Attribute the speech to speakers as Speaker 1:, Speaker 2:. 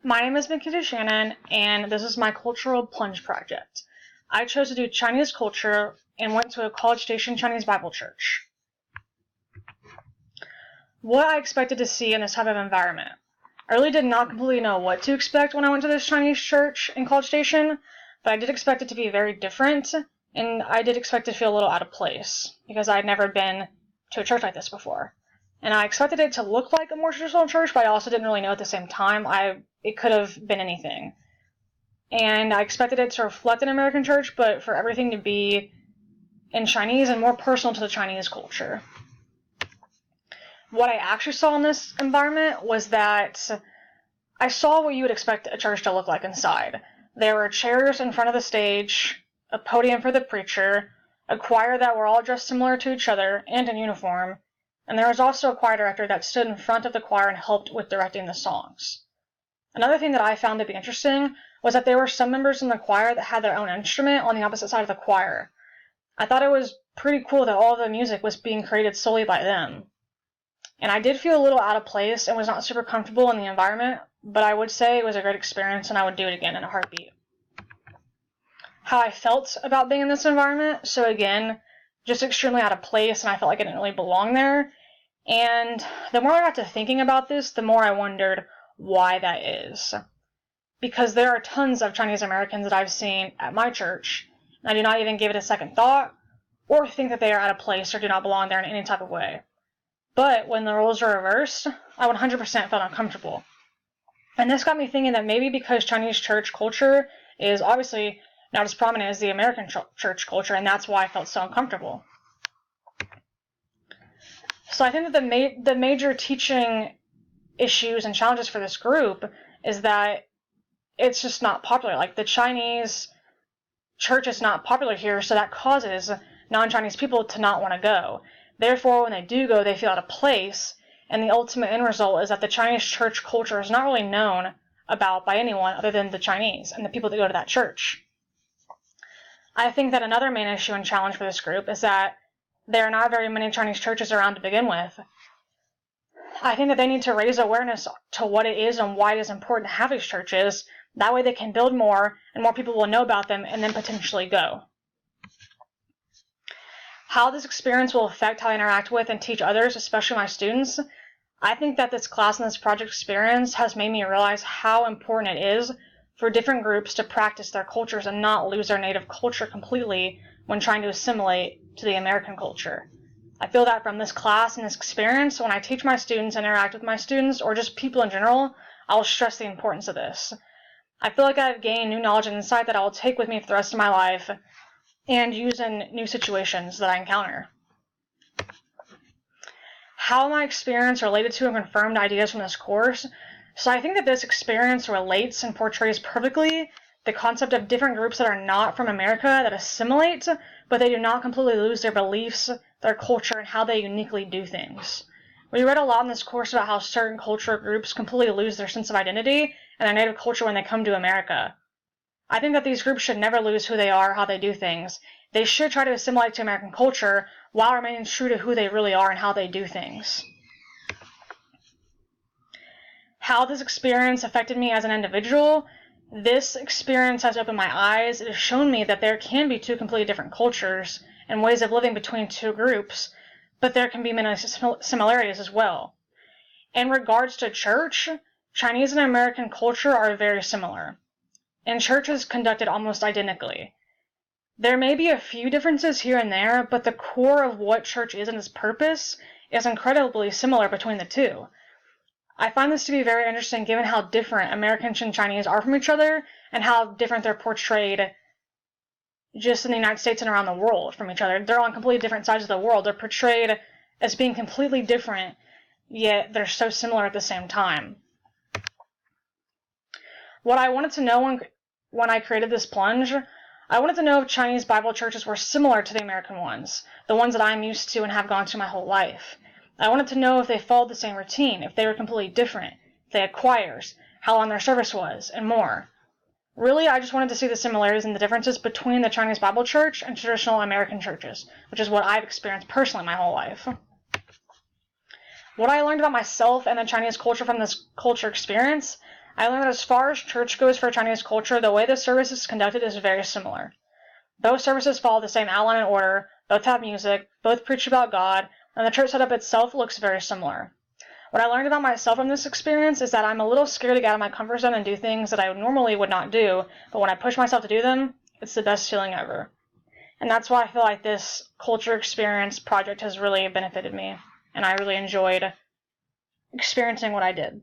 Speaker 1: My name is Nikita Shannon, and this is my cultural plunge project. I chose to do Chinese culture and went to a College Station Chinese Bible church. What I expected to see in this type of environment. I really did not completely know what to expect when I went to this Chinese church in College Station, but I did expect it to be very different, and I did expect it to feel a little out of place, because I had never been to a church like this before. And I expected it to look like a more traditional church, but I also didn't really know at the same time. It could have been anything. And I expected it to reflect an American church, but for everything to be in Chinese and more personal to the Chinese culture. What I actually saw in this environment was that I saw what you would expect a church to look like inside. There were chairs in front of the stage, a podium for the preacher, a choir that were all dressed similar to each other and in uniform, and there was also a choir director that stood in front of the choir and helped with directing the songs. Another thing that I found to be interesting was that there were some members in the choir that had their own instrument on the opposite side of the choir. I thought it was pretty cool that all of the music was being created solely by them. And I did feel a little out of place and was not super comfortable in the environment, but I would say it was a great experience and I would do it again in a heartbeat. How I felt about being in this environment, so again, just extremely out of place, and I felt like I didn't really belong there. And the more I got to thinking about this, the more I wondered why that is. Because there are tons of Chinese Americans that I've seen at my church, and I do not even give it a second thought, or think that they are out of place or do not belong there in any type of way. But when the roles are reversed, I 100% felt uncomfortable. And this got me thinking that maybe because Chinese church culture is obviously not as prominent as the American church culture, and that's why I felt so uncomfortable. So I think that the major teaching issues and challenges for this group is that it's just not popular. Like, the Chinese church is not popular here, so that causes non-Chinese people to not want to go. Therefore, when they do go, they feel out of place, and the ultimate end result is that the Chinese church culture is not really known about by anyone other than the Chinese and the people that go to that church. I think that another main issue and challenge for this group is that there are not very many Chinese churches around to begin with. I think that they need to raise awareness to what it is and why it is important to have these churches. That way they can build more, and more people will know about them and then potentially go. How this experience will affect how I interact with and teach others, especially my students, I think that this class and this project experience has made me realize how important it is for different groups to practice their cultures and not lose their native culture completely when trying to assimilate to the American culture. I feel that from this class and this experience, when I teach my students and interact with my students, or just people in general, I will stress the importance of this. I feel like I've gained new knowledge and insight that I will take with me for the rest of my life and use in new situations that I encounter. How my experience related to and confirmed ideas from this course. So I think that this experience relates and portrays perfectly the concept of different groups that are not from America that assimilate, but they do not completely lose their beliefs, their culture, and how they uniquely do things. We read a lot in this course about how certain cultural groups completely lose their sense of identity and their native culture when they come to America. I think that these groups should never lose who they are, how they do things. They should try to assimilate to American culture while remaining true to who they really are and how they do things. How this experience affected me as an individual. This experience has opened my eyes. It has shown me that there can be two completely different cultures and ways of living between two groups, but there can be many similarities as well. In regards to church, Chinese and American culture are very similar, and church is conducted almost identically. There may be a few differences here and there, but the core of what church is and its purpose is incredibly similar between the two. I find this to be very interesting given how different Americans and Chinese are from each other and how different they're portrayed just in the United States and around the world from each other. They're on completely different sides of the world. They're portrayed as being completely different, yet they're so similar at the same time. What I wanted to know when I created this plunge, I wanted to know if Chinese Bible churches were similar to the American ones, the ones that I'm used to and have gone to my whole life. I wanted to know if they followed the same routine, if they were completely different, if they had choirs, how long their service was, and more. Really, I just wanted to see the similarities and the differences between the Chinese Bible church and traditional American churches, which is what I've experienced personally my whole life. What I learned about myself and the Chinese culture from this culture experience, I learned that as far as church goes for Chinese culture, the way the service is conducted is very similar. Both services follow the same outline and order, both have music, both preach about God, and the church setup itself looks very similar. What I learned about myself from this experience is that I'm a little scared to get out of my comfort zone and do things that I normally would not do, but when I push myself to do them, it's the best feeling ever. And that's why I feel like this culture experience project has really benefited me, and I really enjoyed experiencing what I did.